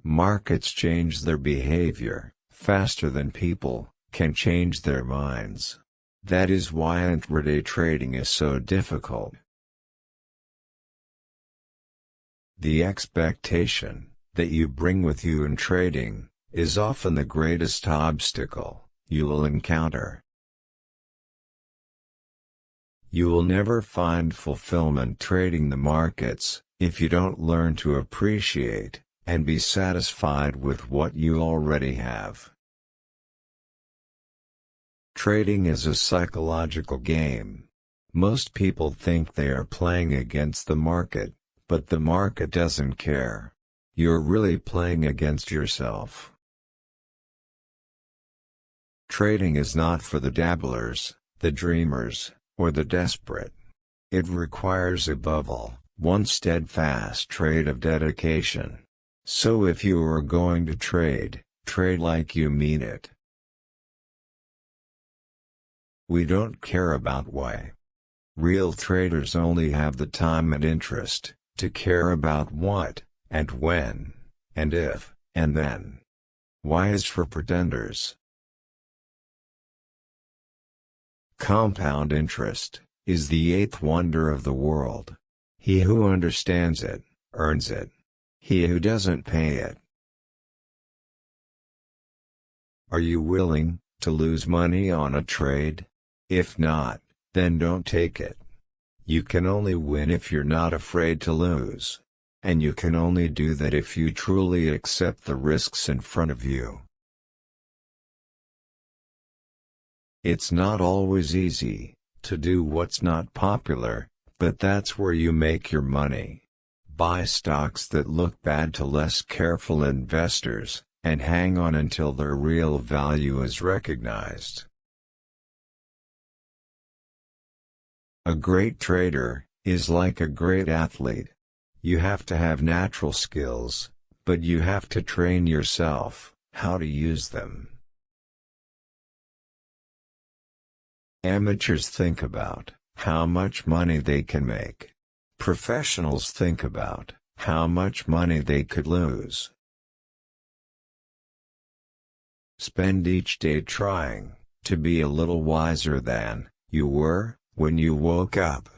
Markets change their behavior faster than people can change their minds. That is why intraday trading is so difficult. The expectation that you bring with you in trading is often the greatest obstacle you will encounter. You will never find fulfillment trading the markets if you don't learn to appreciate and be satisfied with what you already have. Trading is a psychological game. Most people think they are playing against the market, but the market doesn't care. You're really playing against yourself. Trading is not for the dabblers, the dreamers, or the desperate. It requires above all, one steadfast trait of dedication. So if you are going to trade, trade like you mean it. We don't care about why. Real traders only have the time and interest to care about what, and when, and if, and then. Why is for pretenders. Compound interest is the eighth wonder of the world. He who understands it, earns it. He who doesn't pay it. Are you willing to lose money on a trade? If not, then don't take it. You can only win if you're not afraid to lose. And you can only do that if you truly accept the risks in front of you. It's not always easy to do what's not popular, but that's where you make your money. Buy stocks that look bad to less careful investors, and hang on until their real value is recognized. A great trader is like a great athlete. You have to have natural skills, but you have to train yourself how to use them. Amateurs think about how much money they can make. Professionals think about how much money they could lose. Spend each day trying to be a little wiser than you were when you woke up.